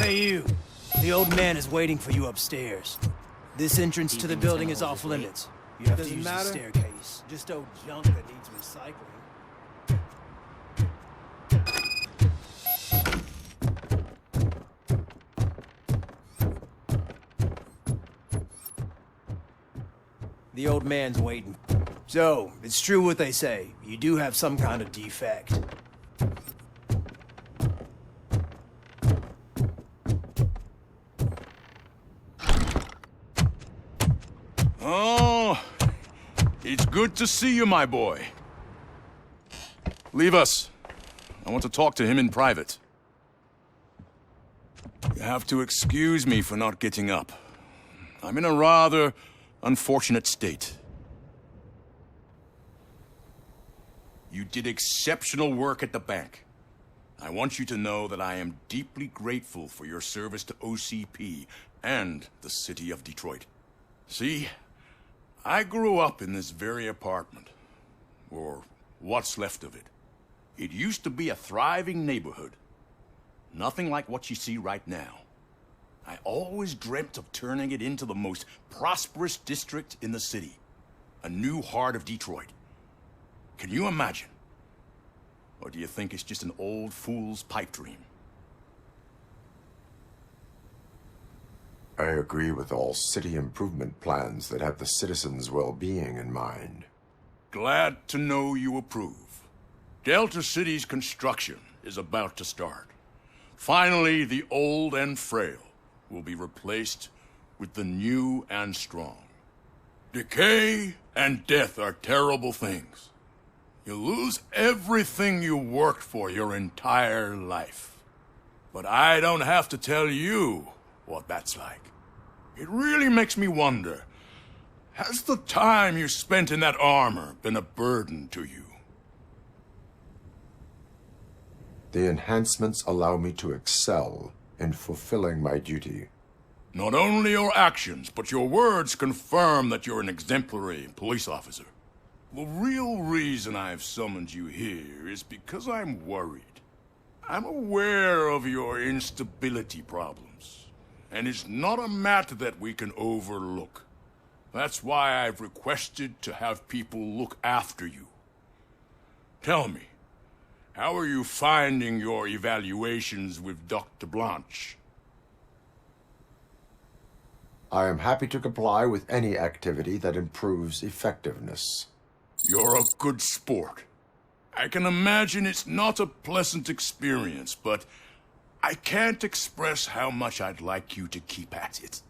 Hey, you. The old man is waiting for you upstairs. This entrance to the building is off limits. You have to use the staircase. Just old junk that needs recycling. The old man's waiting. So, it's true what they say. You do have some kind of defect. Oh, it's good to see you, my boy. Leave us. I want to talk to him in private. You have to excuse me for not getting up. I'm in a rather unfortunate state. You did exceptional work at the bank. I want you to know that I am deeply grateful for your service to OCP and the city of Detroit. See, I grew up in this very apartment, or what's left of it. It used to be a thriving neighborhood. Nothing like what you see right now. I always dreamt of turning it into the most prosperous district in the city. A new heart of Detroit. Can you imagine? Or do you think it's just an old fool's pipe dream? I agree with all city improvement plans that have the citizens' well-being in mind. Glad to know you approve. Delta City's construction is about to start. Finally, the old and frail will be replaced with the new and strong. Decay and death are terrible things. You lose everything you worked for your entire life. But I don't have to tell you what that's like. It really makes me wonder, has the time you spent in that armor been a burden to you? The enhancements allow me to excel in fulfilling my duty. Not only your actions, but your words confirm that you're an exemplary police officer. The real reason I've summoned you here is because I'm worried. I'm aware of your instability problems, and it's not a matter that we can overlook. That's why I've requested to have people look after you. Tell me, how are you finding your evaluations with Dr. Blanche? I am happy to comply with any activity that improves effectiveness. You're a good sport. I can imagine it's not a pleasant experience, but I can't express how much I'd like you to keep at it.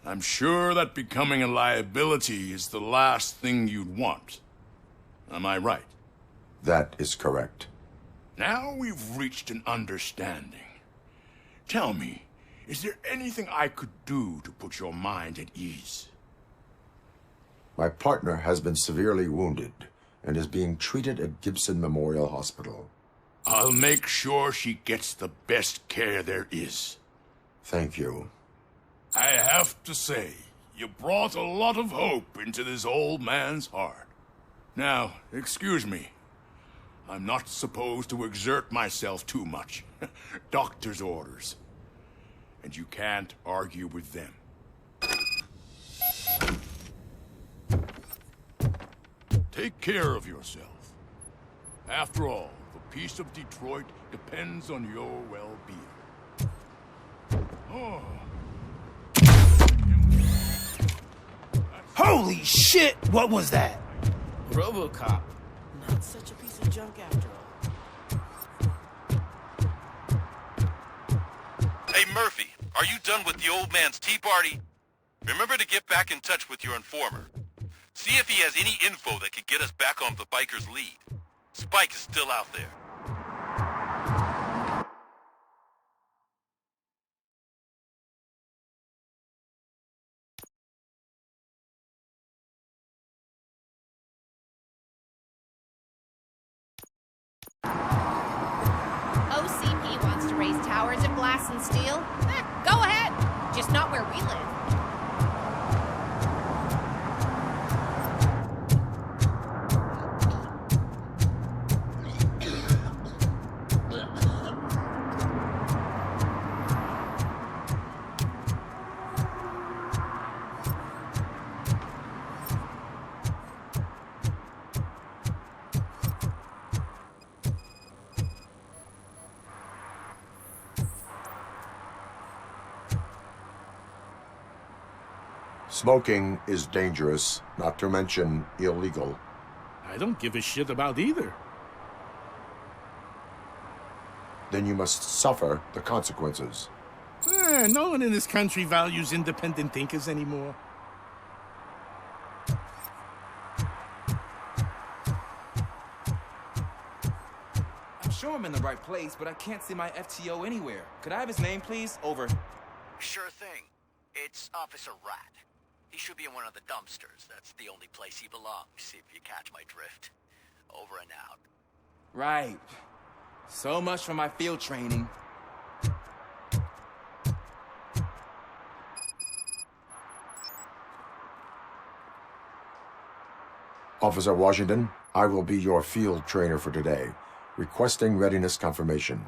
I'm sure that becoming a liability is the last thing you'd want. Am I right? That is correct. Now we've reached an understanding. Tell me, is there anything I could do to put your mind at ease? My partner has been severely wounded and is being treated at Gibson Memorial Hospital. I'll make sure she gets the best care there is. Thank you. I have to say, you brought a lot of hope into this old man's heart. Now, excuse me. I'm not supposed to exert myself too much. Doctor's orders. And you can't argue with them. Take care of yourself. After all, the peace of Detroit depends on your well-being. Oh. Holy shit! What was that? Robocop. Not such a piece of junk after all. Hey, Murphy, are you done with the old man's tea party? Remember to get back in touch with your informer. See if he has any info that could get us back on the biker's lead. Spike is still out there. OCP wants to raise towers of glass and steel. Go ahead. Just not where we live. Smoking is dangerous, not to mention illegal. I don't give a shit about either. Then you must suffer the consequences. No one in this country values independent thinkers anymore. I'm sure I'm in the right place, but I can't see my FTO anywhere. Could I have his name, please? Over. Sure thing. It's Officer Rat. He should be in one of the dumpsters. That's the only place he belongs, if you catch my drift. Over and out. Right. So much for my field training. Officer Washington, I will be your field trainer for today. Requesting readiness confirmation.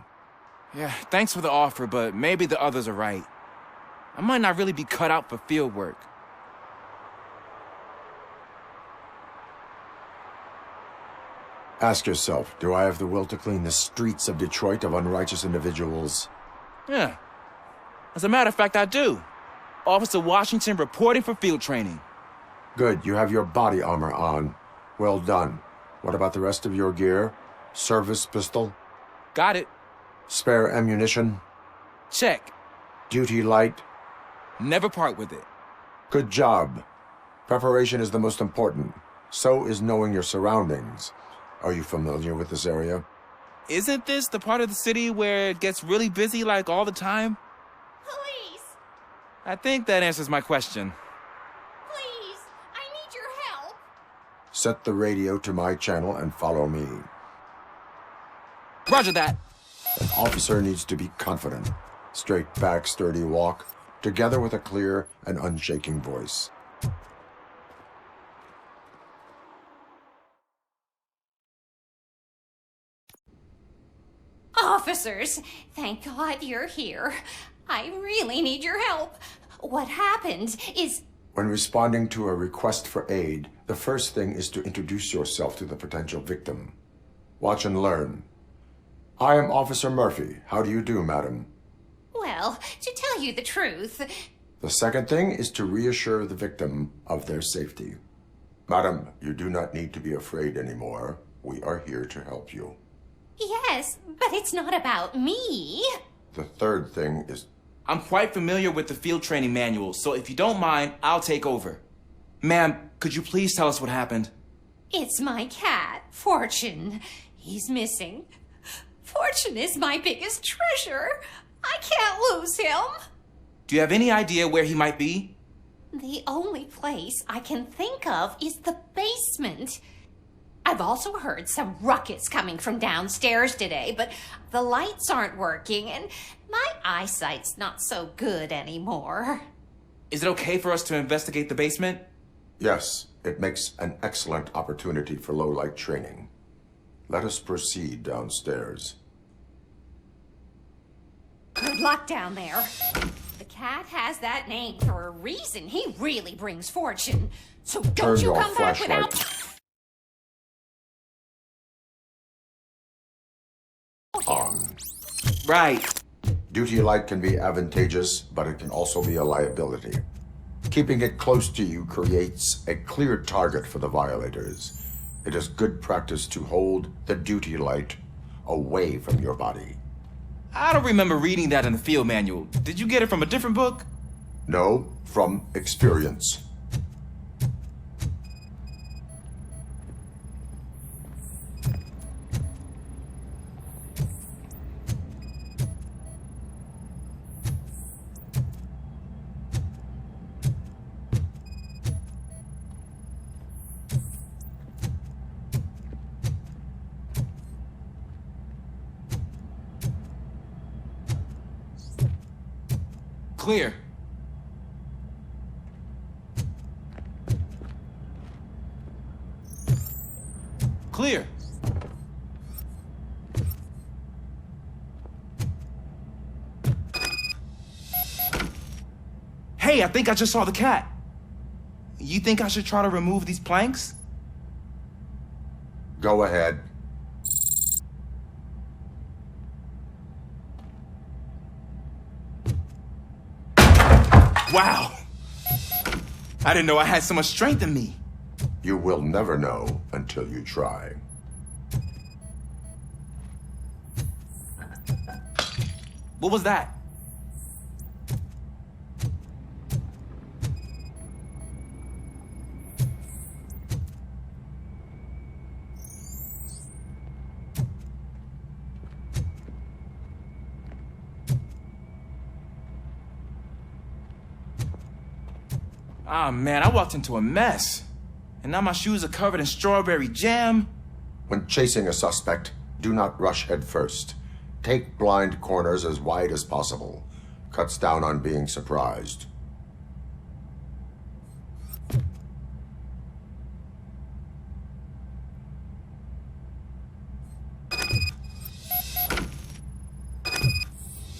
Yeah, thanks for the offer, but maybe the others are right. I might not really be cut out for field work. Ask yourself, do I have the will to clean the streets of Detroit of unrighteous individuals? Yeah. As a matter of fact, I do. Officer Washington reporting for field training. Good, you have your body armor on. Well done. What about the rest of your gear? Service pistol? Got it. Spare ammunition? Check. Duty light? Never part with it. Good job. Preparation is the most important. So is knowing your surroundings. Are you familiar with this area? Isn't this the part of the city where it gets really busy like all the time? Police! I think that answers my question. Please! I need your help! Set the radio to my channel and follow me. Roger that. An officer needs to be confident. Straight back, sturdy walk, together with a clear and unshaking voice. Officers, thank God you're here. I really need your help. What happened is... When responding to a request for aid, the first thing is to introduce yourself to the potential victim. Watch and learn. I am Officer Murphy. How do you do, madam? Well, to tell you the truth... The second thing is to reassure the victim of their safety. Madam, you do not need to be afraid anymore. We are here to help you. Yes, but it's not about me. The third thing is... I'm quite familiar with the field training manual, so if you don't mind, I'll take over. Ma'am, could you please tell us what happened? It's my cat, Fortune. He's missing. Fortune is my biggest treasure. I can't lose him. Do you have any idea where he might be? The only place I can think of is the basement. I've also heard some ruckus coming from downstairs today, but the lights aren't working and my eyesight's not so good anymore. Is it okay for us to investigate the basement? Yes, it makes an excellent opportunity for low-light training. Let us proceed downstairs. Good luck down there. The cat has that name for a reason. He really brings fortune. So don't Turn you your come back flashlight without... on. Right. Duty light can be advantageous, but it can also be a liability. Keeping it close to you creates a clear target for the violators. It is good practice to hold the duty light away from your body. I don't remember reading that in the field manual. Did you get it from a different book? No, from experience. Clear. Clear. Hey, I think I just saw the cat. You think I should try to remove these planks? Go ahead. Wow. I didn't know I had so much strength in me. You will never know until you try. What was that? Ah, man, I walked into a mess. And now my shoes are covered in strawberry jam. When chasing a suspect, do not rush head first. Take blind corners as wide as possible. Cuts down on being surprised.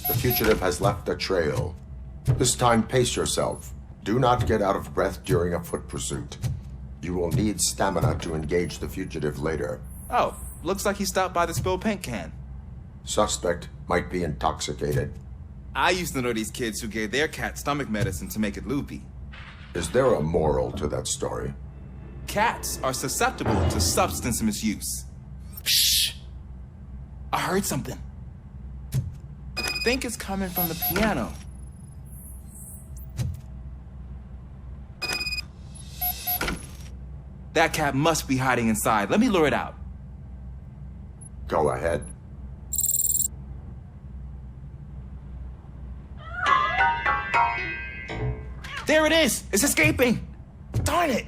The fugitive has left a trail. This time, pace yourself. Do not get out of breath during a foot pursuit. You will need stamina to engage the fugitive later. Oh, looks like he stopped by the spilled paint can. Suspect might be intoxicated. I used to know these kids who gave their cat stomach medicine to make it loopy. Is there a moral to that story? Cats are susceptible to substance misuse. Shh! I heard something. I think it's coming from the piano. That cat must be hiding inside. Let me lure it out. Go ahead. There it is! It's escaping! Darn it!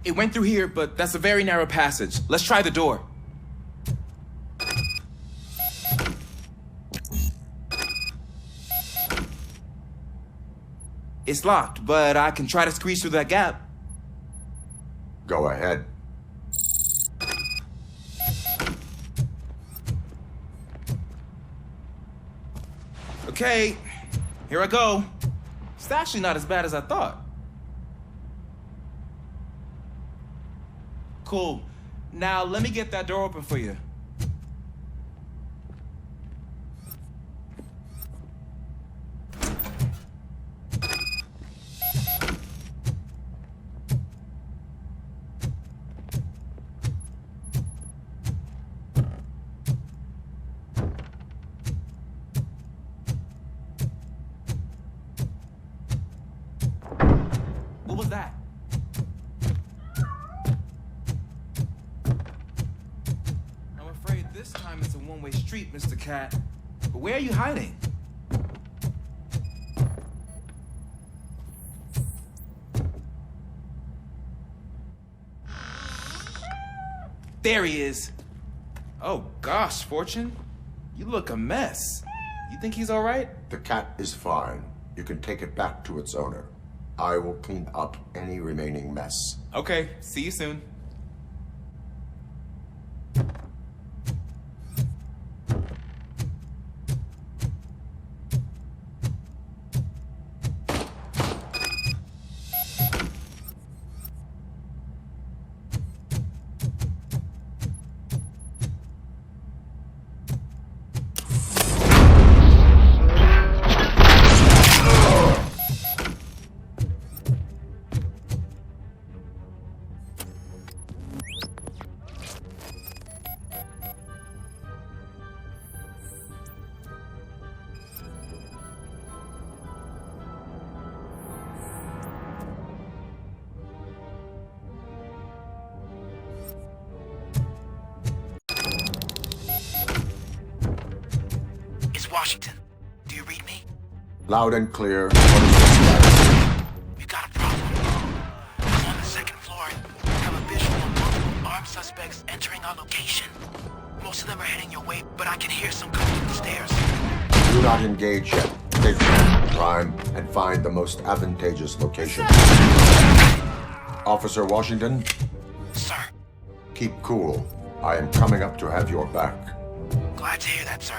It went through here, but that's a very narrow passage. Let's try the door. It's locked, but I can try to squeeze through that gap. Go ahead. Okay, here I go. It's actually not as bad as I thought. Cool. Now let me get that door open for you. What was that? I'm afraid this time it's a one-way street, Mr. Cat. But where are you hiding? There he is. Oh gosh, Fortune. You look a mess. You think he's all right? The cat is fine. You can take it back to its owner. I will clean up any remaining mess. Okay, see you soon. Washington, do you read me? Loud and clear. What is the status? We got a problem. I'm on the second floor. I have a visual of multiple armed suspects entering our location. Most of them are heading your way, but I can hear some coming up the stairs. Do not engage yet. Take time and find the most advantageous location. Officer Washington? Sir. Keep cool. I am coming up to have your back. Glad to hear that, sir.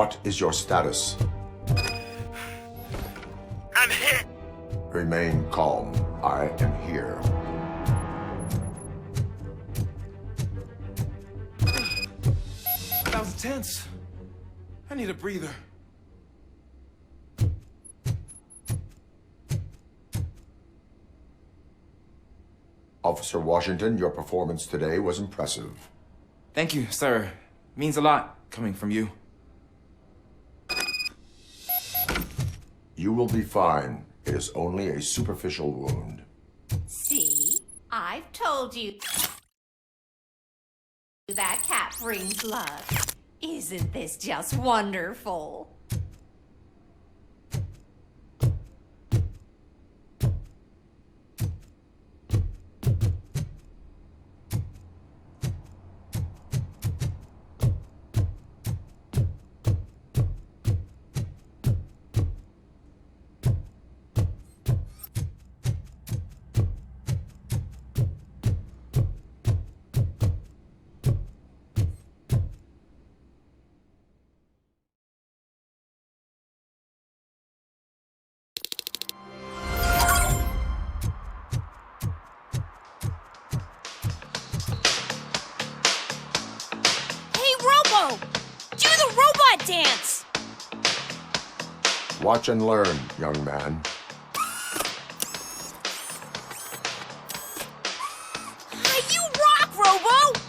What is your status? I'm hit. Remain calm. I am here. That was tense. I need a breather. Officer Washington, your performance today was impressive. Thank you, sir. Means a lot coming from you. You will be fine. It is only a superficial wound. See? I've told you. That cat brings luck. Isn't this just wonderful? Do the robot dance! Watch and learn, young man. You rock, Robo!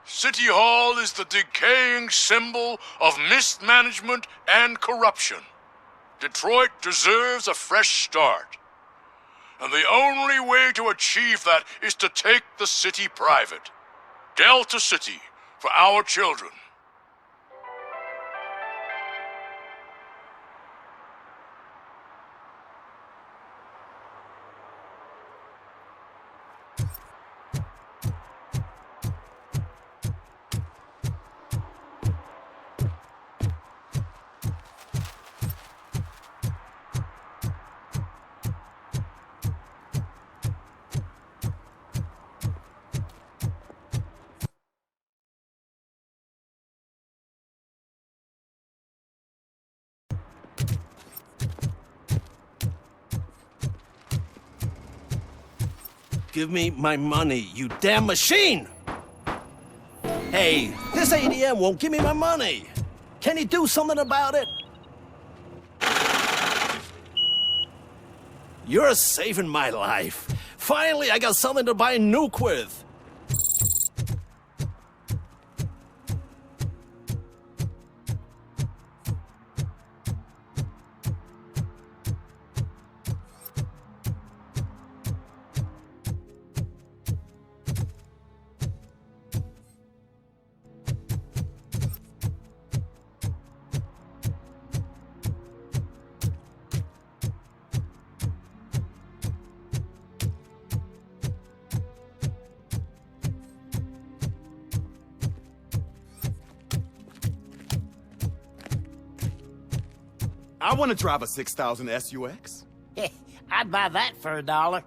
City Hall is the decaying symbol of mismanagement and corruption. Detroit deserves a fresh start. And the only way to achieve that is to take the city private. Delta City, for our children. Give me my money, you damn machine! Hey, this ATM won't give me my money. Can you do something about it? You're saving my life. Finally, I got something to buy a nuke with. I want to drive a 6000 SUX. I'd buy that for $1.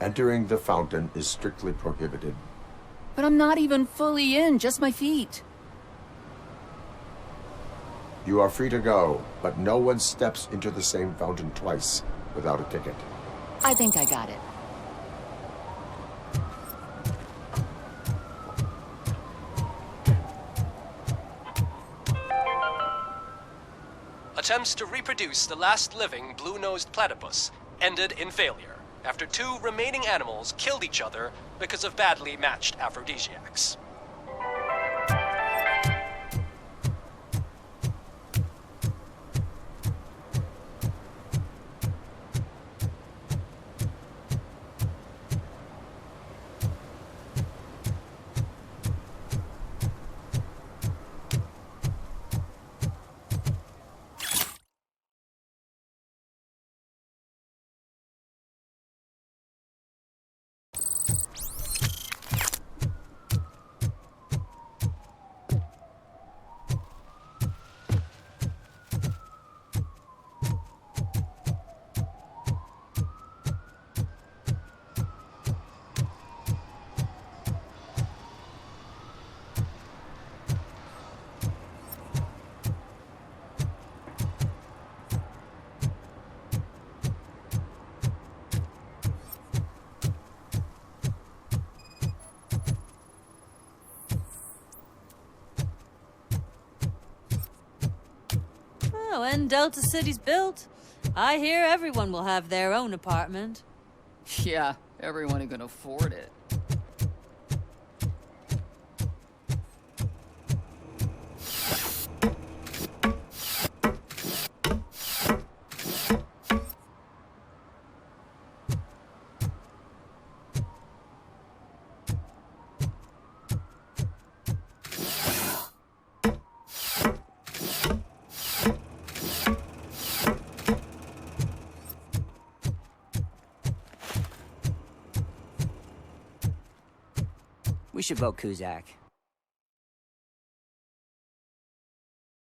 Entering the fountain is strictly prohibited. But I'm not even fully in, just my feet. You are free to go, but no one steps into the same fountain twice without a ticket. I think I got it. Attempts to reproduce the last living blue-nosed platypus ended in failure after 2 remaining animals killed each other because of badly matched aphrodisiacs. Oh, when Delta City's built, I hear everyone will have their own apartment. Yeah, everyone who can afford it. We should vote Kuzak.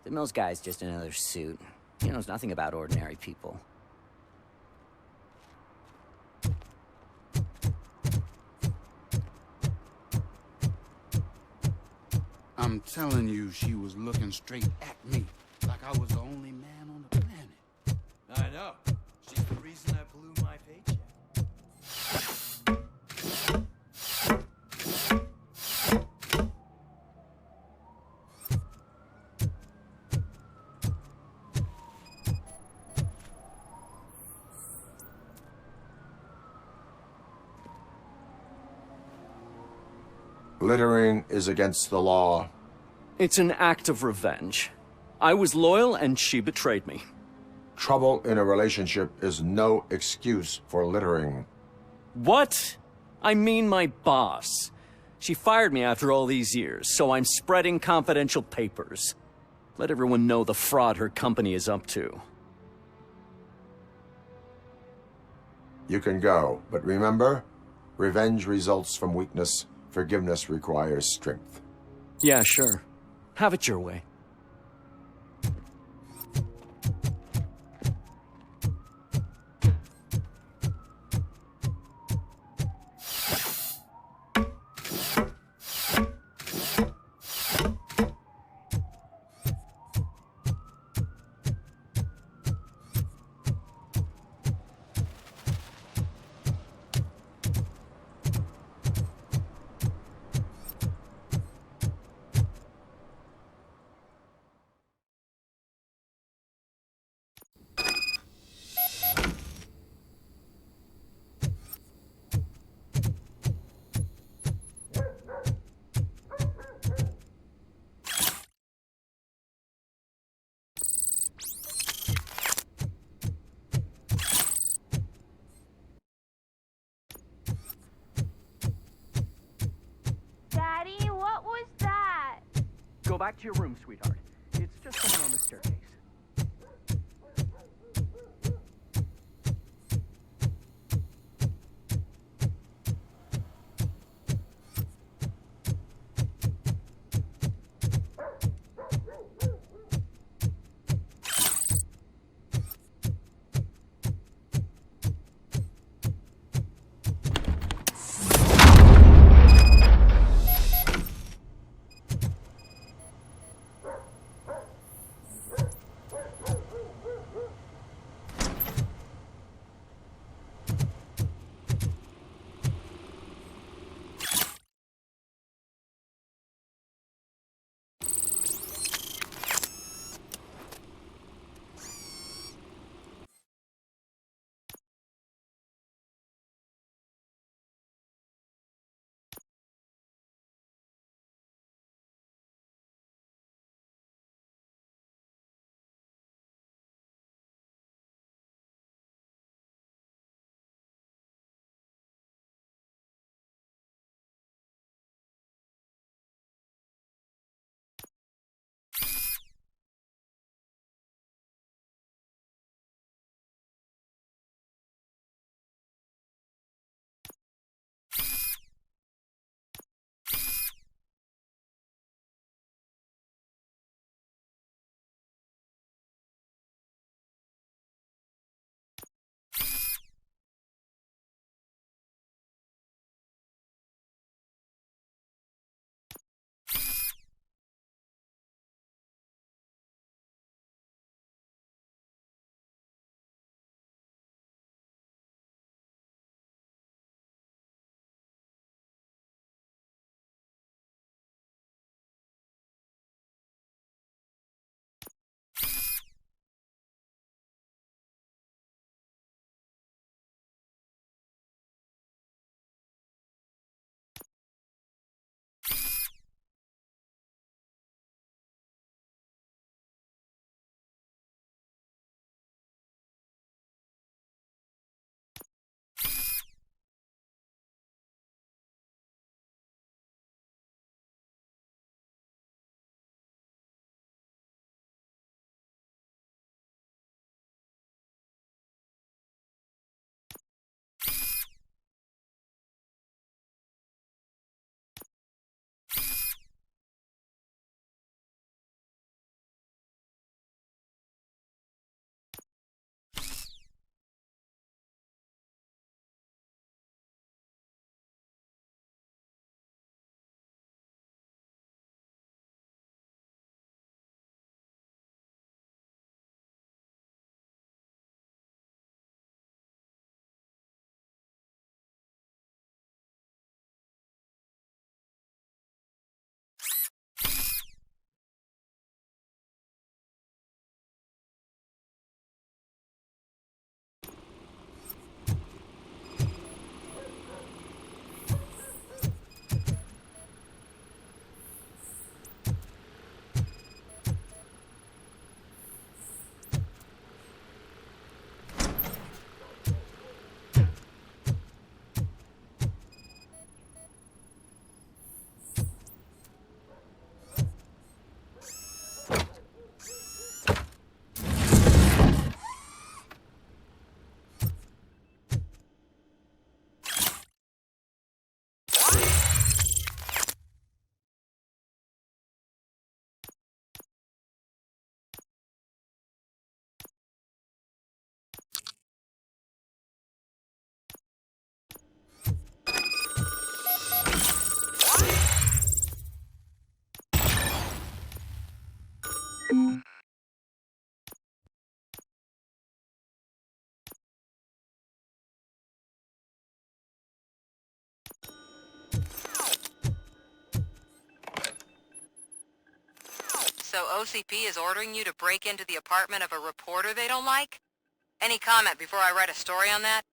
The Mills guy's just another suit. He knows nothing about ordinary people. I'm telling you, she was looking straight at me, like I was the only man on the planet. I know. She's the reason I blew my paycheck. Littering is against the law. It's an act of revenge. I was loyal and she betrayed me. Trouble in a relationship is no excuse for littering. What? I mean my boss. She fired me after all these years, so I'm spreading confidential papers. Let everyone know the fraud her company is up to. You can go, but remember, revenge results from weakness. Forgiveness requires strength. Yeah, sure. Have it your way. Daddy, what was that? Go back to your room, sweetheart. It's just someone on the staircase. So OCP is ordering you to break into the apartment of a reporter they don't like? Any comment before I write a story on that?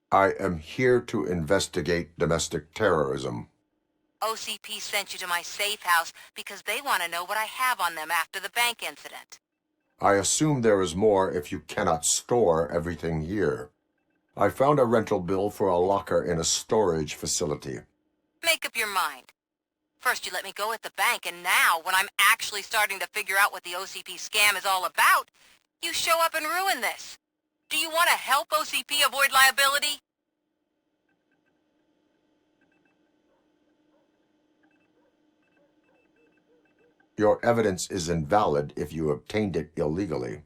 I am here to investigate domestic terrorism. OCP sent you to my safe house because they want to know what I have on them after the bank incident. I assume there is more if you cannot store everything here. I found a rental bill for a locker in a storage facility. Make up your mind. First you let me go at the bank, and now, when I'm actually starting to figure out what the OCP scam is all about, you show up and ruin this. Do you want to help OCP avoid liability? Your evidence is invalid if you obtained it illegally.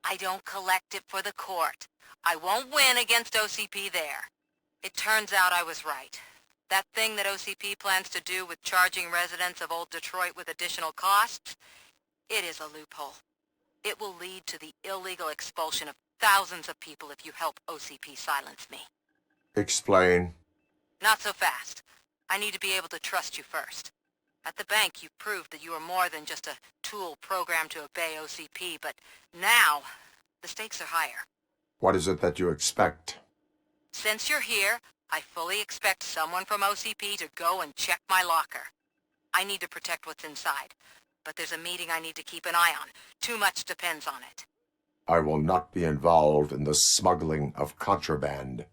I don't collect it for the court. I won't win against OCP there. It turns out I was right. That thing that OCP plans to do with charging residents of Old Detroit with additional costs, it is a loophole. It will lead to the illegal expulsion of thousands of people if you help OCP silence me. Explain. Not so fast. I need to be able to trust you first. At the bank, you proved that you are more than just a tool programmed to obey OCP, but now, the stakes are higher. What is it that you expect? Since you're here, I fully expect someone from OCP to go and check my locker. I need to protect what's inside, but there's a meeting I need to keep an eye on. Too much depends on it. I will not be involved in the smuggling of contraband.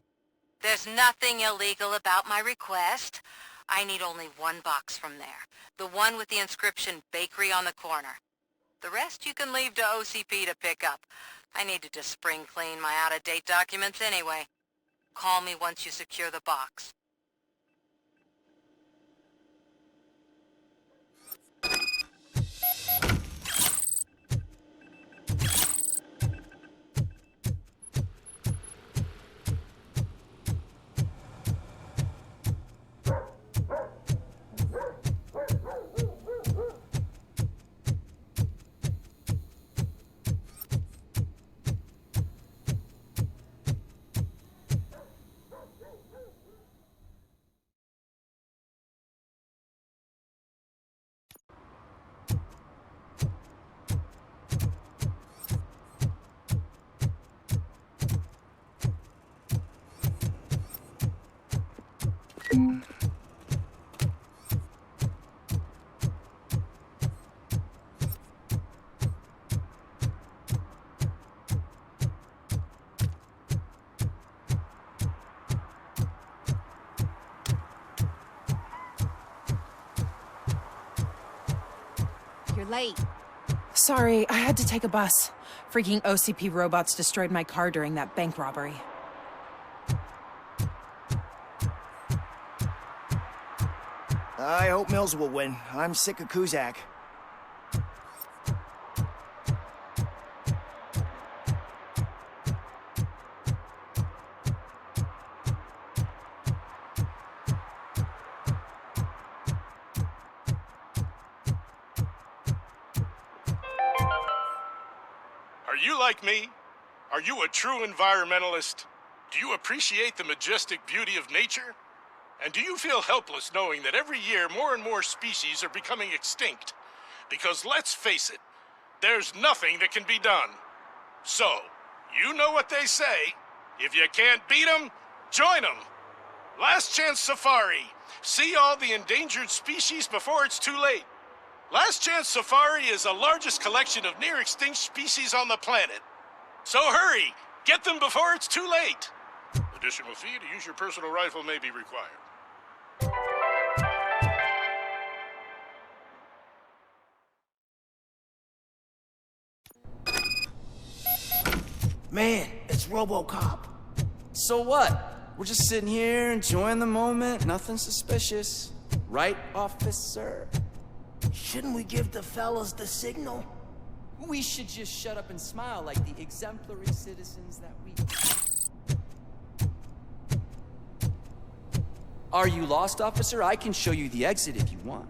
There's nothing illegal about my request. I need only one box from there. The one with the inscription Bakery on the corner. The rest you can leave to OCP to pick up. I needed to spring clean my out-of-date documents anyway. Call me once you secure the box. You're late. Sorry, I had to take a bus. Freaking OCP robots destroyed my car during that bank robbery. I hope Mills will win. I'm sick of Kuzak. Are you like me? Are you a true environmentalist? Do you appreciate the majestic beauty of nature? And do you feel helpless knowing that every year more and more species are becoming extinct? Because let's face it, there's nothing that can be done. So, you know what they say. If you can't beat them, join them. Last Chance Safari. See all the endangered species before it's too late. Last Chance Safari is the largest collection of near-extinct species on the planet. So hurry, get them before it's too late. Additional fee to use your personal rifle may be required. Man, it's Robocop. So what? We're just sitting here enjoying the moment, nothing suspicious. Right, officer? Shouldn't we give the fellas the signal? We should just shut up and smile like the exemplary citizens that we... Are you lost, officer? I can show you the exit if you want.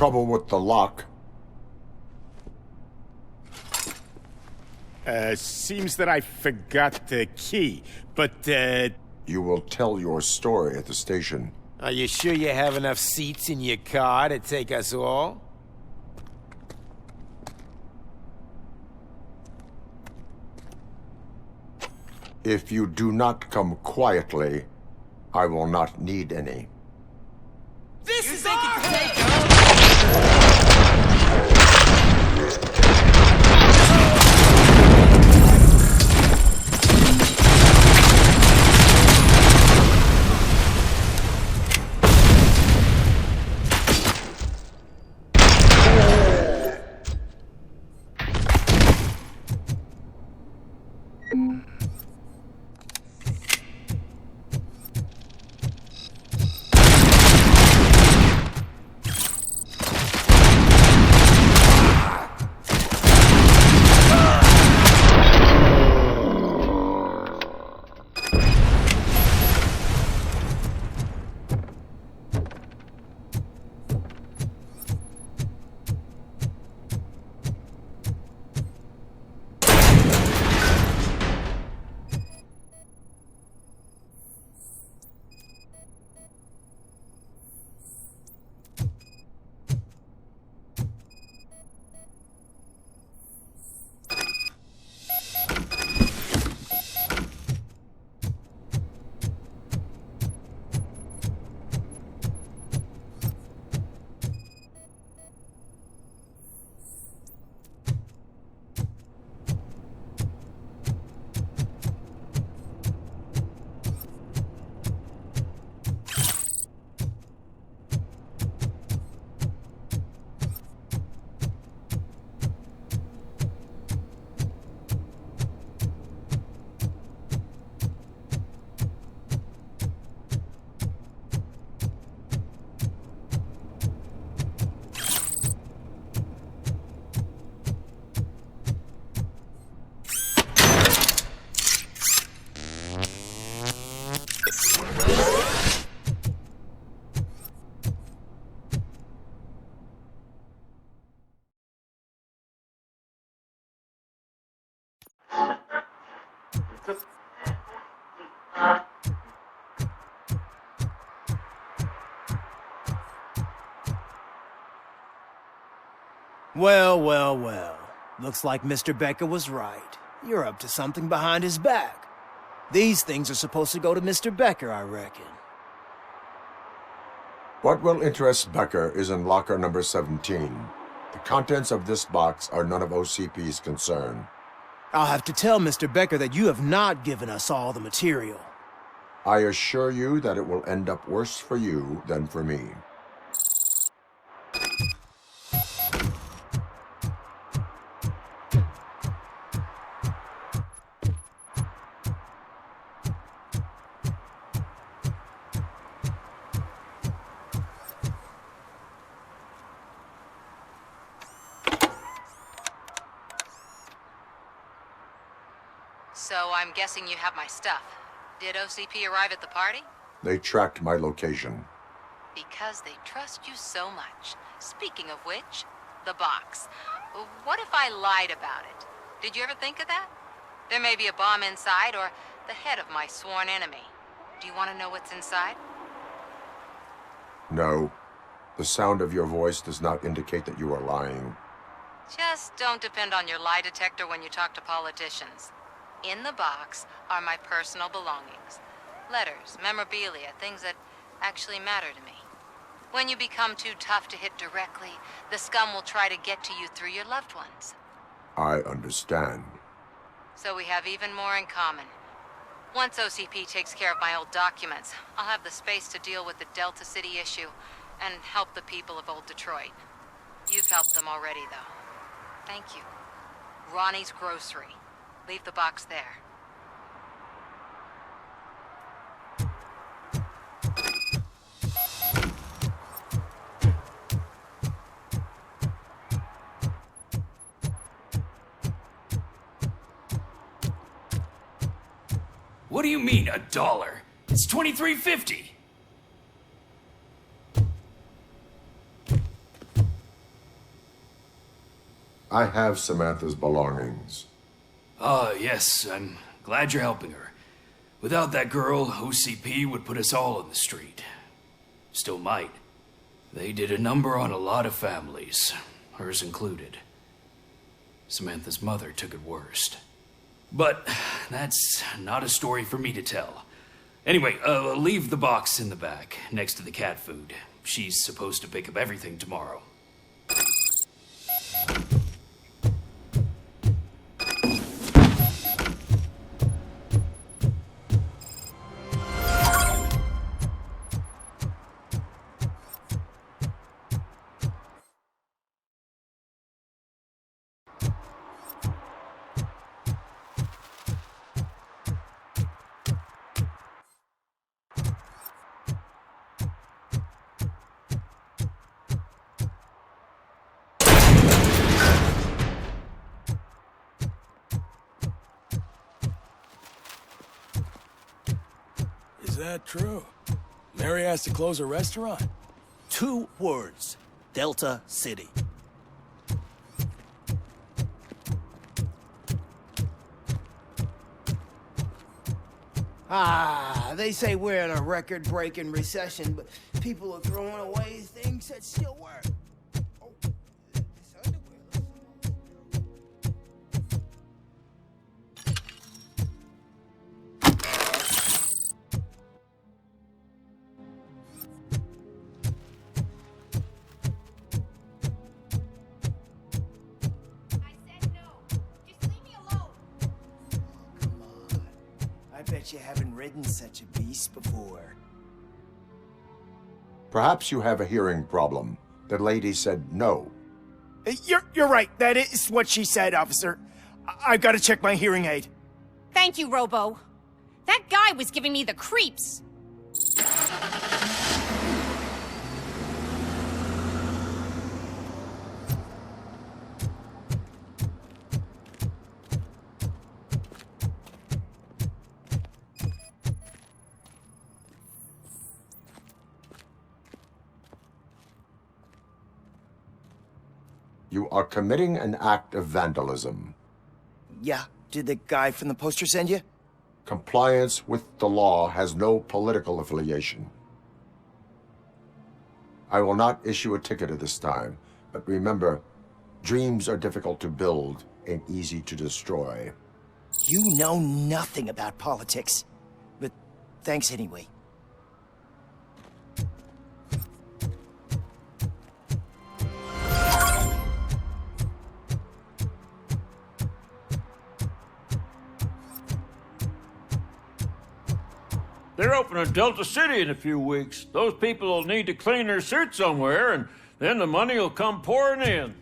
trouble with the lock? Seems that I forgot the key, but, You will tell your story at the station. Are you sure you have enough seats in your car to take us all? If you do not come quietly, I will not need any. This is our... Well, well, well. Looks like Mr. Becker was right. You're up to something behind his back. These things are supposed to go to Mr. Becker, I reckon. What will interest Becker is in locker number 17. The contents of this box are none of OCP's concern. I'll have to tell Mr. Becker that you have not given us all the material. I assure you that it will end up worse for you than for me. So I'm guessing you have my stuff. Did OCP arrive at the party? They tracked my location. Because they trust you so much. Speaking of which, the box. What if I lied about it? Did you ever think of that? There may be a bomb inside or the head of my sworn enemy. Do you want to know what's inside? No. The sound of your voice does not indicate that you are lying. Just don't depend on your lie detector when you talk to politicians. In the box are my personal belongings. Letters, memorabilia, things that actually matter to me. When you become too tough to hit directly, the scum will try to get to you through your loved ones. I understand. So we have even more in common. Once OCP takes care of my old documents, I'll have the space to deal with the Delta City issue and help the people of Old Detroit. You've helped them already, though. Thank you. Ronnie's Grocery. Leave the box there. What do you mean, $1? It's $23.50. I have Samantha's belongings. Yes, I'm glad you're helping her. Without that girl, OCP would put us all in the street. Still might. They did a number on a lot of families, hers included. Samantha's mother took it worst. But that's not a story for me to tell. Anyway, leave the box in the back, next to the cat food. She's supposed to pick up everything tomorrow. Is that true? Mary has to close her restaurant? 2 words. Delta City. They say we're in a record-breaking recession, but people are throwing away things that still work. I bet you haven't ridden such a beast before. Perhaps you have a hearing problem. The lady said no. You're right. That is what she said, officer. I've got to check my hearing aid. Thank you, Robo. That guy was giving me the creeps. You are committing an act of vandalism. Yeah, did the guy from the poster send you? Compliance with the law has no political affiliation. I will not issue a ticket at this time, but remember, dreams are difficult to build and easy to destroy. You know nothing about politics, but thanks anyway. They're opening Delta City in a few weeks. Those people will need to clean their suits somewhere, and then the money will come pouring in.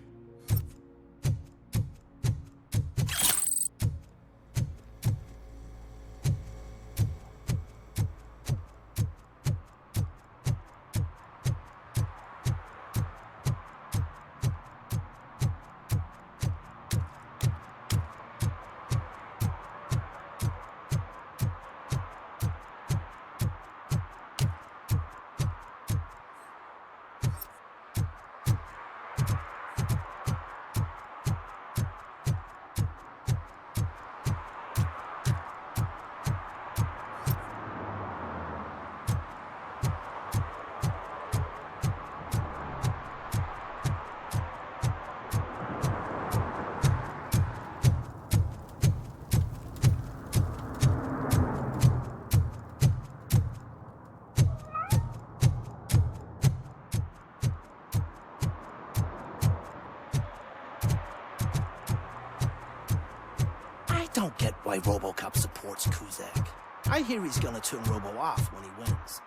I don't get why Robocop supports Kuzak. I hear he's gonna turn Robo off when he wins.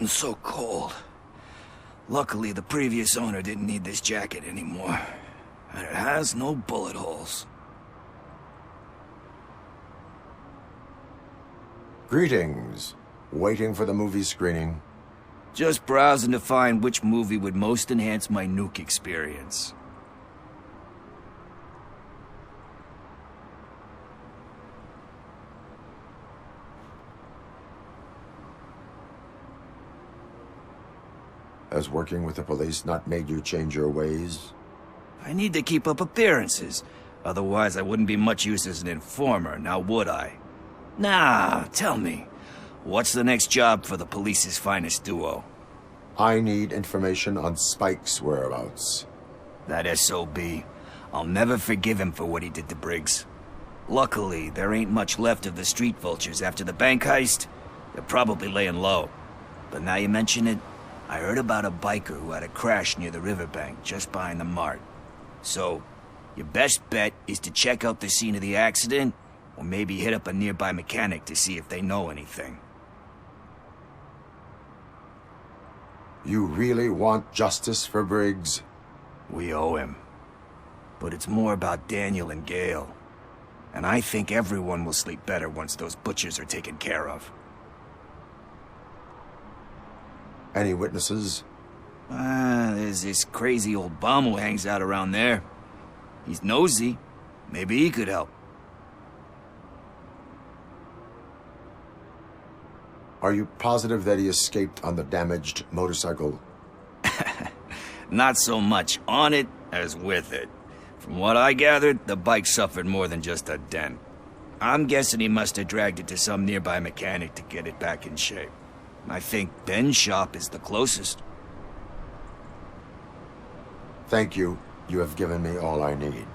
gotten so cold. Luckily, the previous owner didn't need this jacket anymore. And it has no bullet holes. Greetings. Waiting for the movie screening. Just browsing to find which movie would most enhance my nuke experience. Has working with the police not made you change your ways? I need to keep up appearances. Otherwise, I wouldn't be much use as an informer, now would I? Nah, tell me. What's the next job for the police's finest duo? I need information on Spike's whereabouts. That SOB. I'll never forgive him for what he did to Briggs. Luckily, there ain't much left of the street vultures after the bank heist. They're probably laying low. But now you mention it, I heard about a biker who had a crash near the riverbank, just behind the mart. So, your best bet is to check out the scene of the accident, or maybe hit up a nearby mechanic to see if they know anything. You really want justice for Briggs? We owe him. But it's more about Daniel and Gale. And I think everyone will sleep better once those butchers are taken care of. Any witnesses? There's this crazy old bum who hangs out around there. He's nosy. Maybe he could help. Are you positive that he escaped on the damaged motorcycle? Not so much on it as with it. From what I gathered, the bike suffered more than just a dent. I'm guessing he must have dragged it to some nearby mechanic to get it back in shape. I think Ben's shop is the closest. Thank you. You have given me all I need.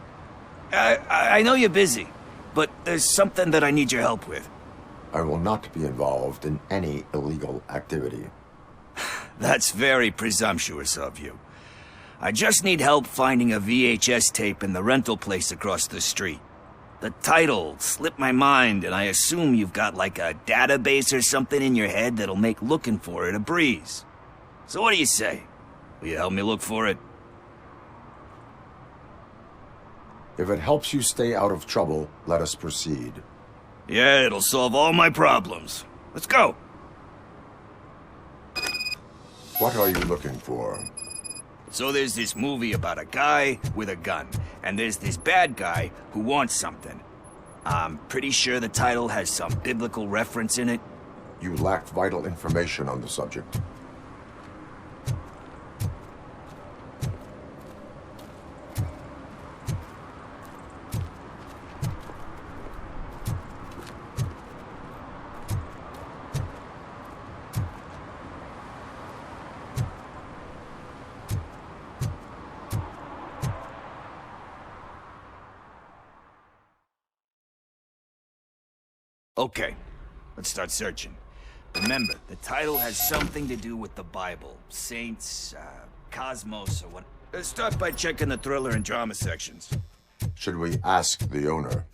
I know you're busy, but there's something that I need your help with. I will not be involved in any illegal activity. That's very presumptuous of you. I just need help finding a VHS tape in the rental place across the street. The title slipped my mind, and I assume you've got like a database or something in your head that'll make looking for it a breeze. So what do you say? Will you help me look for it? If it helps you stay out of trouble, let us proceed. Yeah, it'll solve all my problems. Let's go. What are you looking for? So there's this movie about a guy with a gun, and there's this bad guy who wants something. I'm pretty sure the title has some biblical reference in it. You lack vital information on the subject. Okay, let's start searching. Remember, the title has something to do with the Bible. Saints, cosmos, or what. Let's start by checking the thriller and drama sections. Should we ask the owner?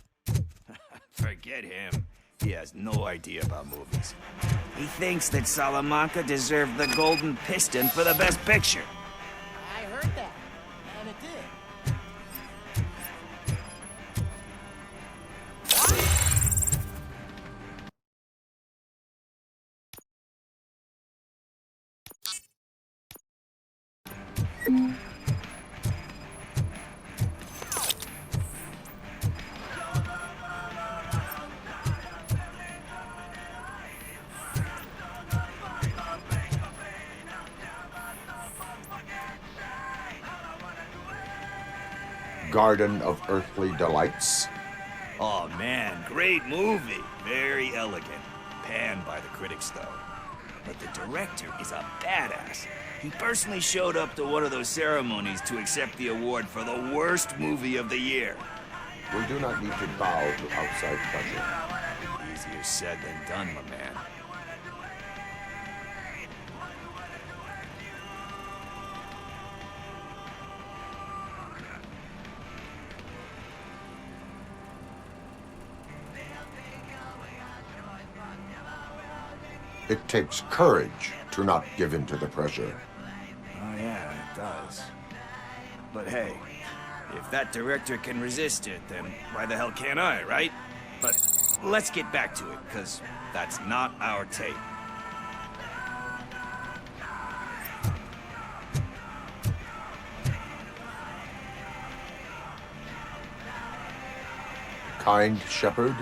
Forget him. He has no idea about movies. He thinks that Salamanca deserved the Golden Piston for the Best Picture. I heard that, and it did. Garden of Earthly Delights? Oh man, great movie. Very elegant. Panned by the critics though. But the director is a badass. He personally showed up to one of those ceremonies to accept the award for the worst movie of the year. We do not need to bow to outside pressure. Easier said than done, my man. It takes courage to not give in to the pressure. Oh yeah, it does. But hey, if that director can resist it, then why the hell can't I, right? But let's get back to it, because that's not our tape. Kind Shepherd?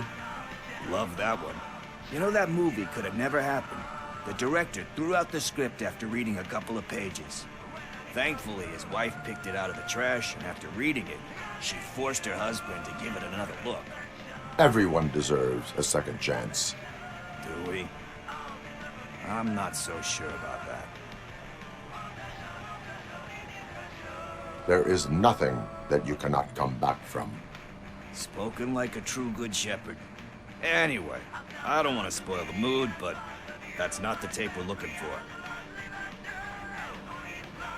Love that one. You know, that movie could have never happened. The director threw out the script after reading a couple of pages. Thankfully, his wife picked it out of the trash, and after reading it, she forced her husband to give it another look. Everyone deserves a second chance. Do we? I'm not so sure about that. There is nothing that you cannot come back from. Spoken like a true good shepherd. Anyway, I don't want to spoil the mood, but that's not the tape we're looking for.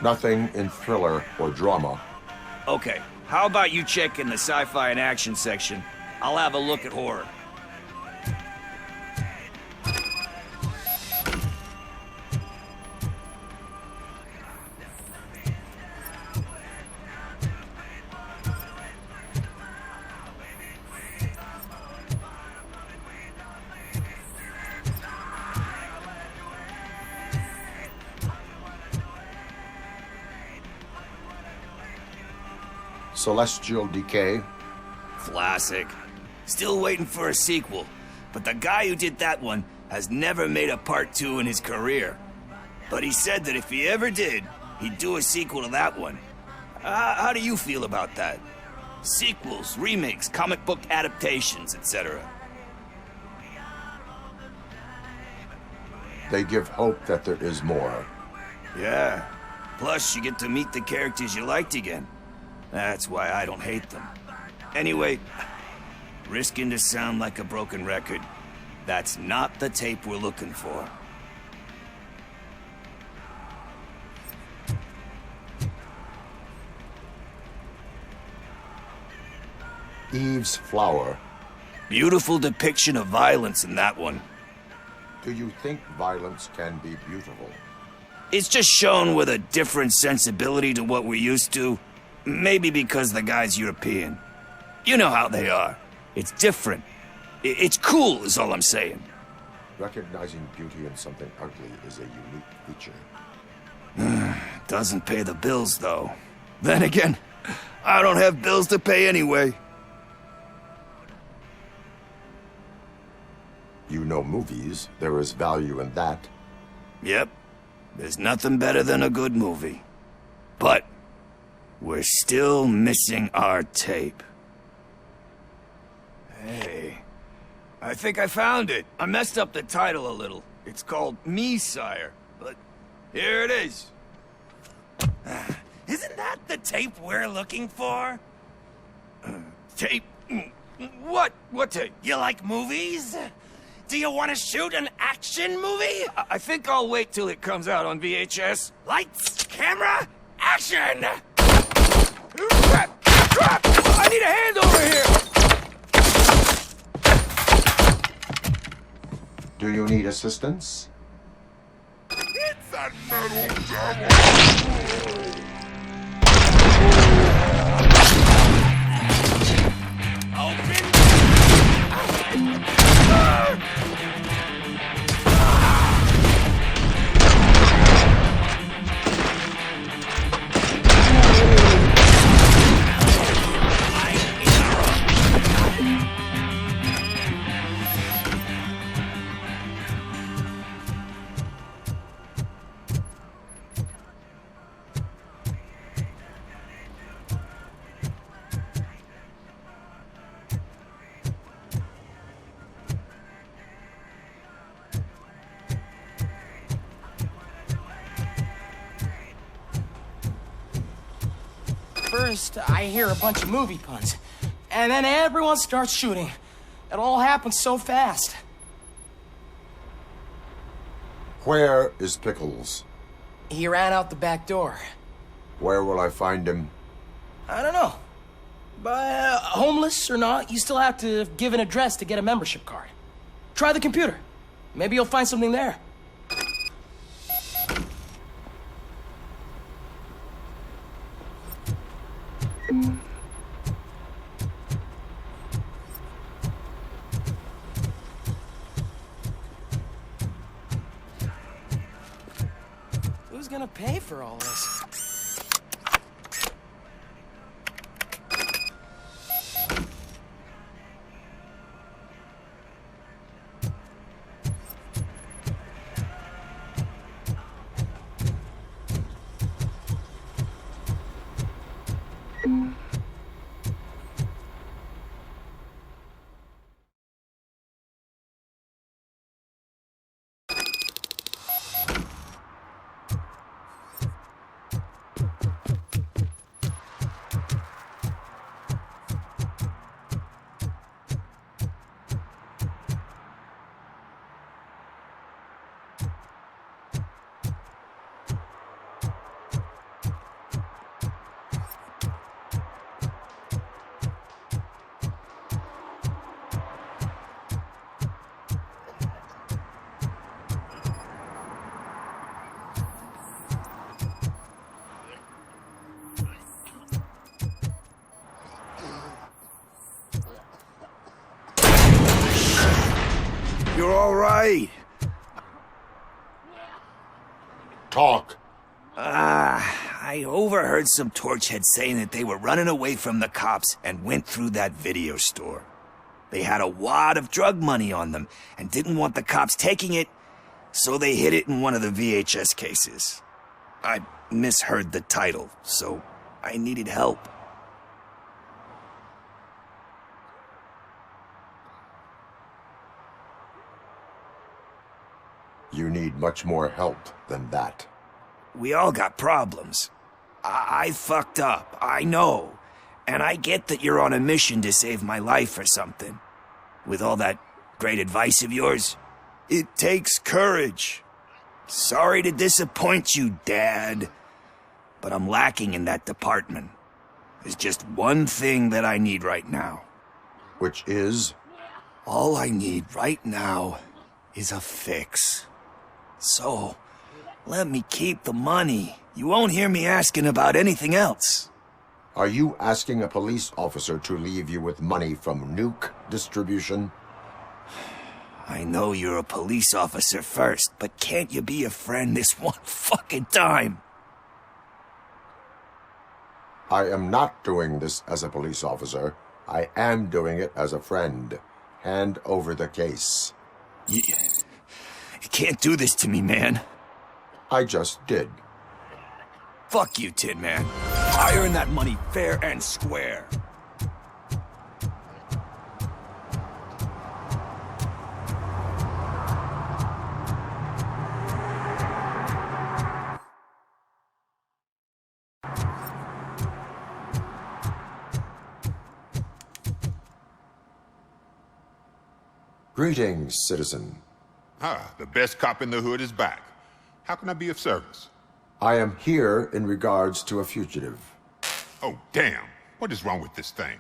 Nothing in thriller or drama. Okay, how about you check in the sci-fi and action section? I'll have a look at horror. Celestial Decay. Classic. Still waiting for a sequel, but the guy who did that one has never made a part 2 in his career. But he said that if he ever did, he'd do a sequel to that one. How do you feel about that? Sequels, remakes, comic book adaptations, etc. They give hope that there is more. Yeah. Plus, you get to meet the characters you liked again. That's why I don't hate them. Anyway, risking to sound like a broken record, that's not the tape we're looking for. Eve's Flower. Beautiful depiction of violence in that one. Do you think violence can be beautiful? It's just shown with a different sensibility to what we're used to. Maybe because the guy's European. You know how they are. It's different. It's cool, is all I'm saying. Recognizing beauty in something ugly is a unique feature. Doesn't pay the bills, though. Then again, I don't have bills to pay anyway. You know movies. There is value in that. Yep. There's nothing better than a good movie. But we're still missing our tape. Hey, I think I found it. I messed up the title a little. It's called Me, Sire, but here it is. Isn't that the tape we're looking for? Tape? What? What tape? You like movies? Do you want to shoot an action movie? I think I'll wait till it comes out on VHS. Lights, camera, action! Crap! Crap! I need a hand over here! Do you need assistance? It's that metal devil! First, I hear a bunch of movie puns, and then everyone starts shooting. It all happens so fast. Where is Pickles? He ran out the back door. Where will I find him? I don't know. But homeless or not, you still have to give an address to get a membership card. Try the computer. Maybe you'll find something there. Who's gonna pay for all this? You're all right. Talk. I overheard some torchheads saying that they were running away from the cops and went through that video store. They had a wad of drug money on them and didn't want the cops taking it, so they hid it in one of the VHS cases. I misheard the title, so I needed help. You need much more help than that. We all got problems. I fucked up, I know. And I get that you're on a mission to save my life or something. With all that great advice of yours, it takes courage. Sorry to disappoint you, Dad. But I'm lacking in that department. There's just one thing that I need right now. Which is? All I need right now is a fix. So, let me keep the money. You won't hear me asking about anything else. Are you asking a police officer to leave you with money from nuke distribution? I know you're a police officer first, but can't you be a friend this one fucking time? I am not doing this as a police officer. I am doing it as a friend. Hand over the case. You can't do this to me, man. I just did. Fuck you, Tin Man. I earned that money fair and square. Greetings, citizen. The best cop in the hood is back. How can I be of service? I am here in regards to a fugitive. Oh, damn. What is wrong with this thing?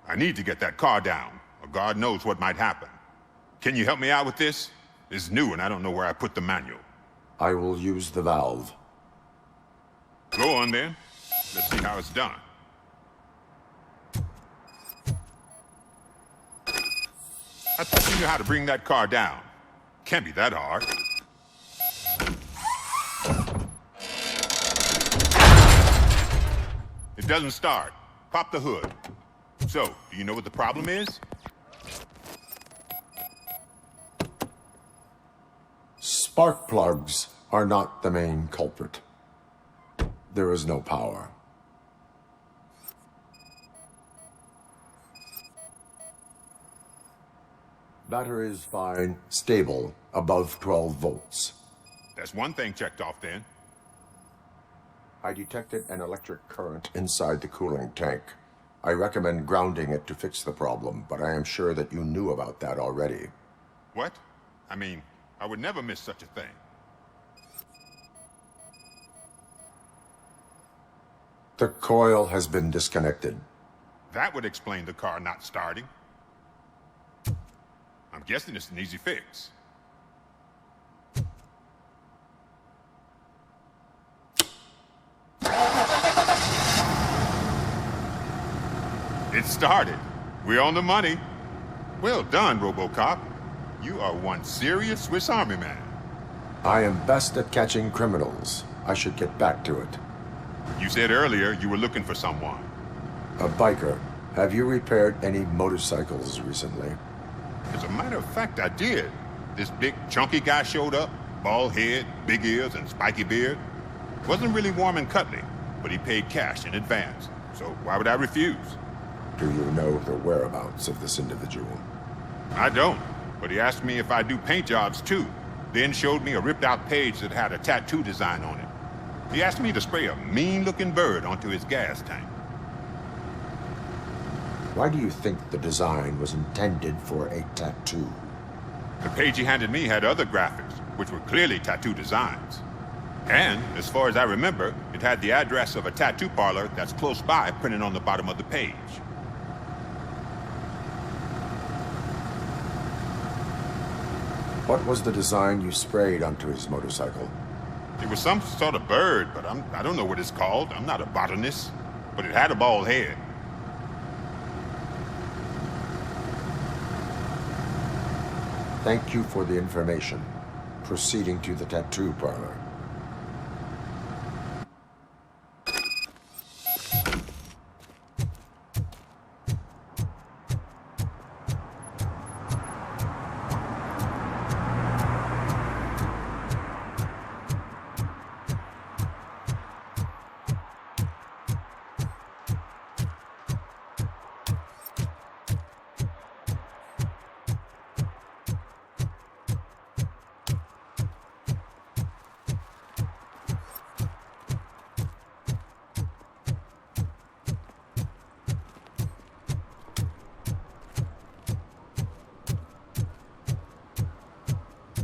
I need to get that car down, or God knows what might happen. Can you help me out with this? It's new and I don't know where I put the manual. I will use the valve. Go on then. Let's see how it's done. I thought you knew how to bring that car down. Can't be that hard. It doesn't start. Pop the hood. So, do you know what the problem is? Spark plugs are not the main culprit. There is no power. Battery is fine, stable, above 12 volts. That's one thing checked off then. I detected an electric current inside the cooling tank. I recommend grounding it to fix the problem, but I am sure that you knew about that already. What? I mean, I would never miss such a thing. The coil has been disconnected. That would explain the car not starting. I'm guessing it's an easy fix. It started. We're on the money. Well done, Robocop. You are one serious Swiss Army man. I am best at catching criminals. I should get back to it. You said earlier you were looking for someone. A biker. Have you repaired any motorcycles recently? As a matter of fact, I did. This big, chunky guy showed up. Bald head, big ears, and spiky beard. Wasn't really warm and cuddly, but he paid cash in advance. So why would I refuse? Do you know the whereabouts of this individual? I don't, but he asked me if I do paint jobs too. Then showed me a ripped-out page that had a tattoo design on it. He asked me to spray a mean-looking bird onto his gas tank. Why do you think the design was intended for a tattoo? The page he handed me had other graphics, which were clearly tattoo designs. And, as far as I remember, it had the address of a tattoo parlor that's close by printed on the bottom of the page. What was the design you sprayed onto his motorcycle? It was some sort of bird, but I don't know what it's called. I'm not a botanist. But it had a bald head. Thank you for the information. Proceeding to the tattoo parlor.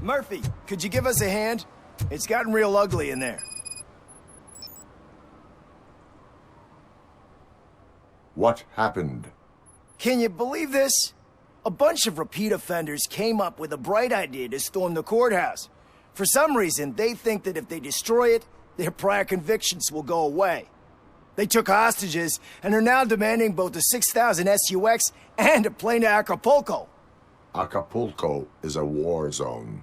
Murphy, could you give us a hand? It's gotten real ugly in there. What happened? Can you believe this? A bunch of repeat offenders came up with a bright idea to storm the courthouse. For some reason, they think that if they destroy it, their prior convictions will go away. They took hostages and are now demanding both a 6,000 SUX and a plane to Acapulco. Acapulco is a war zone.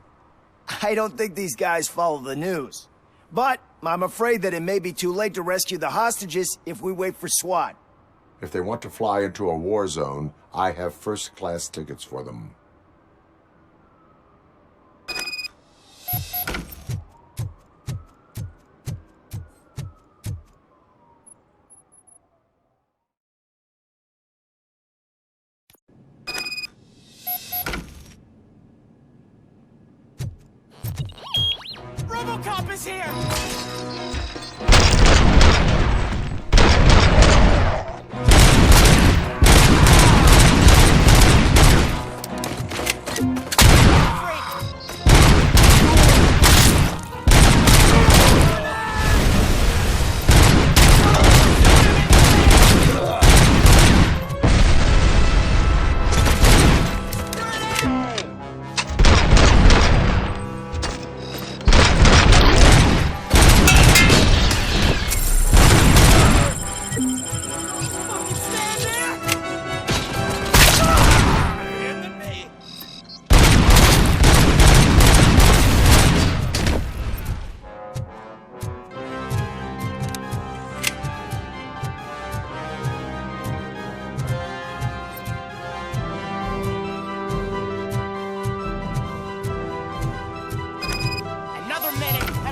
I don't think these guys follow the news. But I'm afraid that it may be too late to rescue the hostages if we wait for SWAT. If they want to fly into a war zone, I have first-class tickets for them. Robocop is here!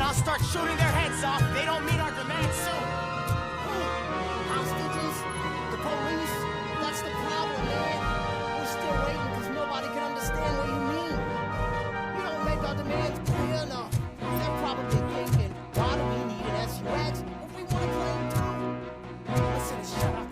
Start shooting their heads off. They don't meet our demands soon. Hostages? The police? That's the problem, man. We're still waiting because nobody can understand what you mean. You don't make our demands clear enough. They're probably thinking, why do we need an SUX if we want to claim too? Listen, shut up.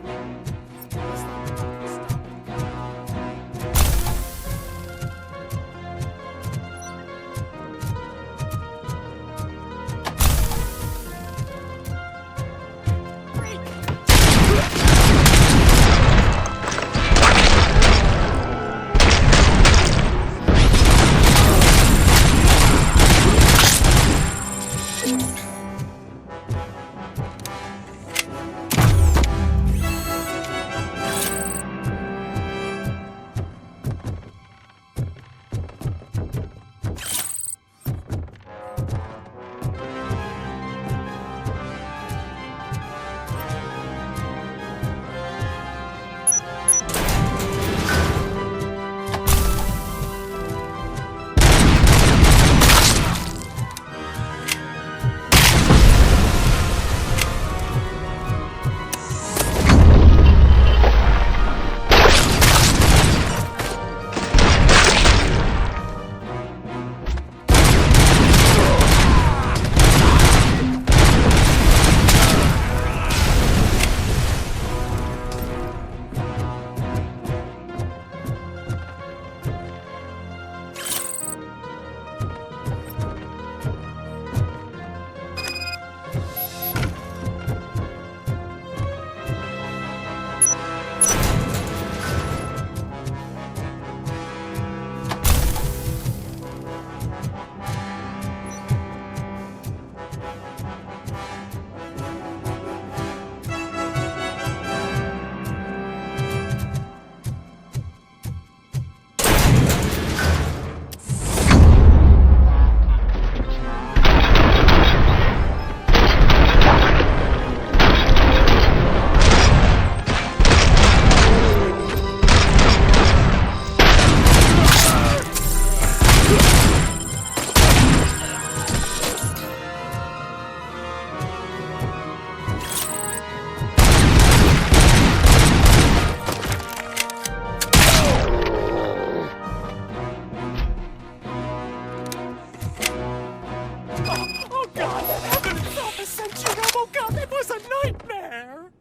nightmare.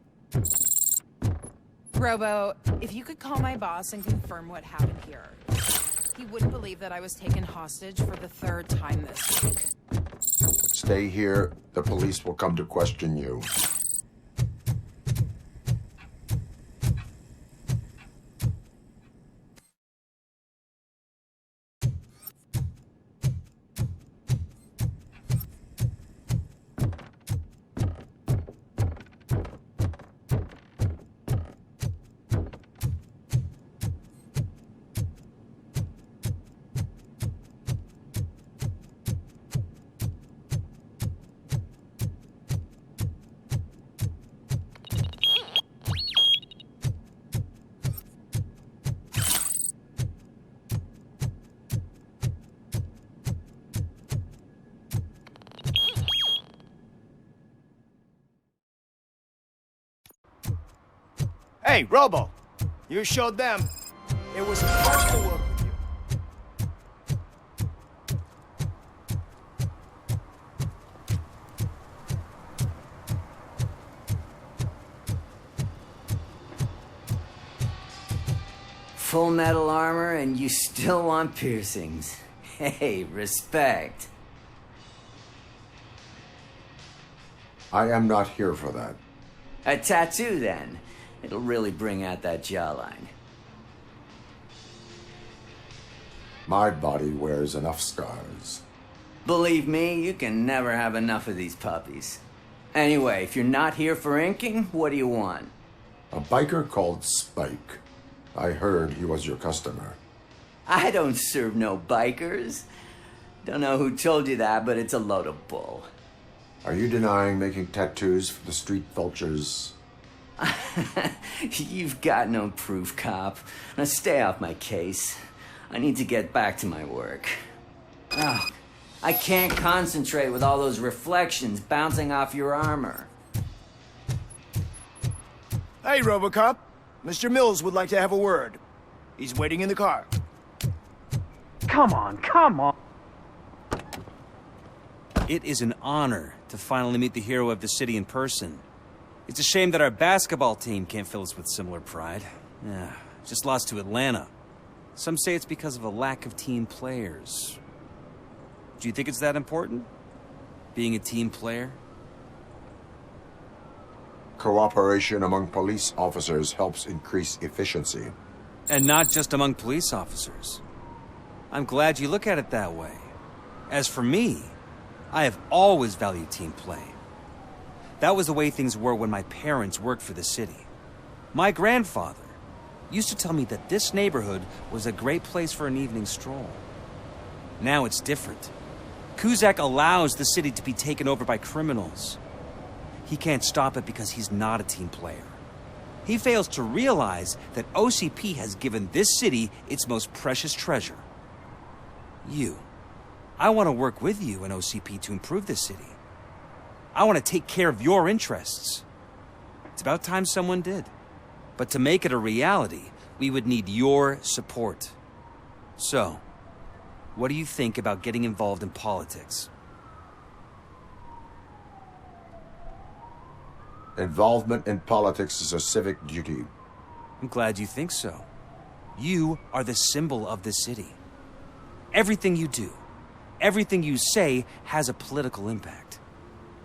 Robo, if you could call my boss and confirm what happened here. He wouldn't believe that I was taken hostage for the 3rd time this week. Stay here. The police will come to question you. Hey, Robo, you showed them. It was fun to work with you. Full metal armor and you still want piercings. Hey, respect. I am not here for that. A tattoo, then. It'll really bring out that jawline. My body wears enough scars. Believe me, you can never have enough of these puppies. Anyway, if you're not here for inking, what do you want? A biker called Spike. I heard he was your customer. I don't serve no bikers. Don't know who told you that, but it's a load of bull. Are you denying making tattoos for the street vultures? You've got no proof, cop. Now stay off my case. I need to get back to my work. Oh, I can't concentrate with all those reflections bouncing off your armor. Hey, Robocop. Mr. Mills would like to have a word. He's waiting in the car. Come on, come on. It is an honor to finally meet the hero of the city in person. It's a shame that our basketball team can't fill us with similar pride. Yeah, just lost to Atlanta. Some say it's because of a lack of team players. Do you think it's that important? Being a team player? Cooperation among police officers helps increase efficiency. And not just among police officers. I'm glad you look at it that way. As for me, I have always valued team play. That was the way things were when my parents worked for the city. My grandfather used to tell me that this neighborhood was a great place for an evening stroll. Now it's different. Cusack allows the city to be taken over by criminals. He can't stop it because he's not a team player. He fails to realize that OCP has given this city its most precious treasure. You. I want to work with you and OCP to improve this city. I want to take care of your interests. It's about time someone did. But to make it a reality, we would need your support. So, what do you think about getting involved in politics? Involvement in politics is a civic duty. I'm glad you think so. You are the symbol of the city. Everything you do, everything you say has a political impact.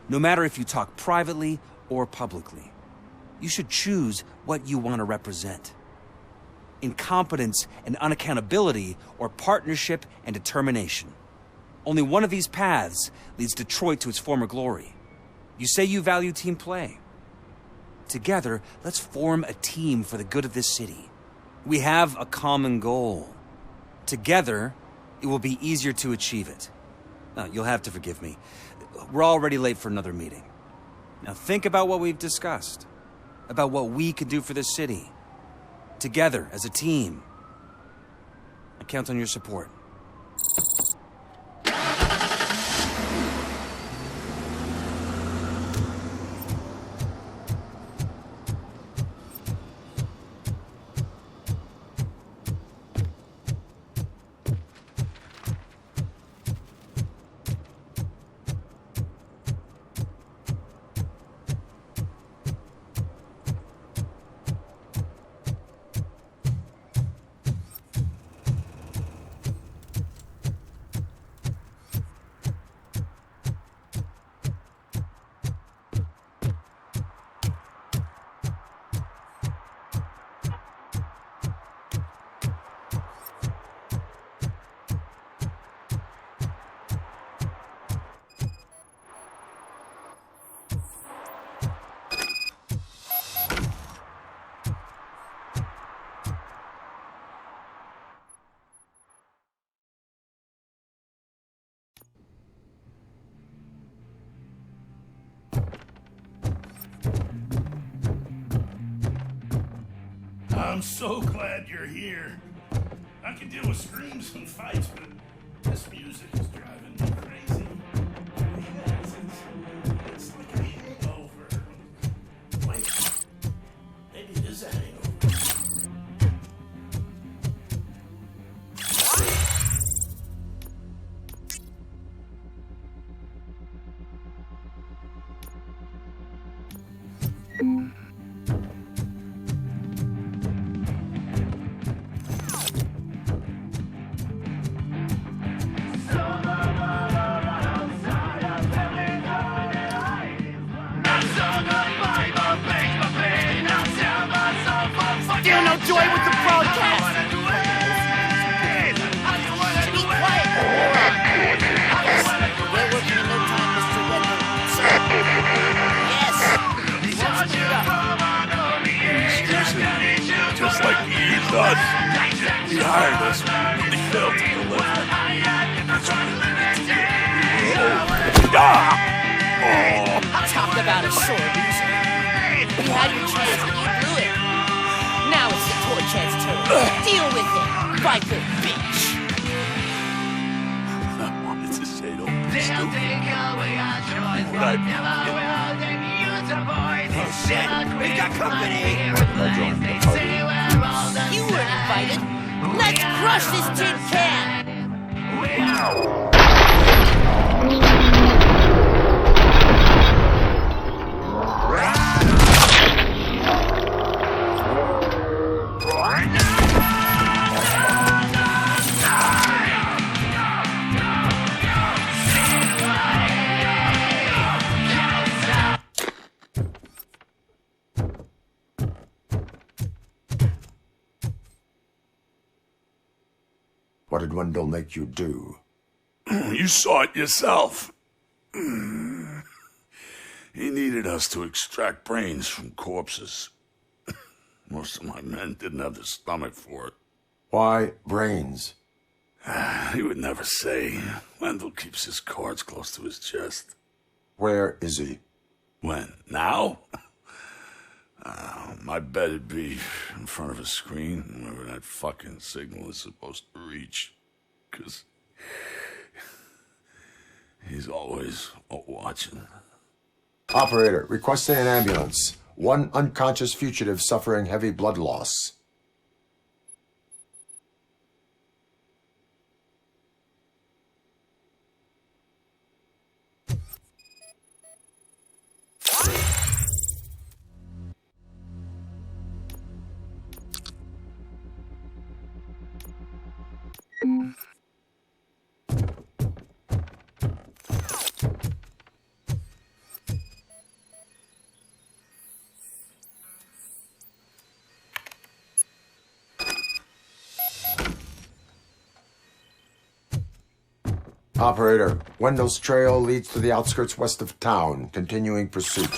No matter if you talk privately or publicly, you should choose what you want to represent. Incompetence and unaccountability, or partnership and determination. Only one of these paths leads Detroit to its former glory. You say you value team play. Together, let's form a team for the good of this city. We have a common goal. Together, it will be easier to achieve it. Now, you'll have to forgive me. We're already late for another meeting. Now think about what we've discussed. About what we could do for this city. Together, as a team. I count on your support. I'm so glad you're here. I can deal with screams and fights, but this music is driving me crazy. It's like a hangover. Wait, maybe it is a hangover. Still no joy with the broadcast. Be quiet. Yes, we're working in no time, Mr. Wendell. Sir. Yes. Just like he thought. He hired us. He failed to deliver. Talk about a sore loser. You had your chance and you blew it. Now it's the Torchhead's turn. Deal with it, biker bitch. I wanted to say don't be stupid. What I oh shit! We got company! You weren't invited. Let's crush this tin can! What did Wendell make you do? You saw it yourself. He needed us to extract brains from corpses. Most of my men didn't have the stomach for it. Why brains? He would never say. Wendell keeps his cards close to his chest. Where is he? When? Now? My bet it'd be in front of a screen, wherever that fucking signal is supposed to reach. 'Cause he's always watching. Operator, requesting an ambulance. One unconscious fugitive suffering heavy blood loss. Operator, Wendell's trail leads to the outskirts west of town. Continuing pursuit.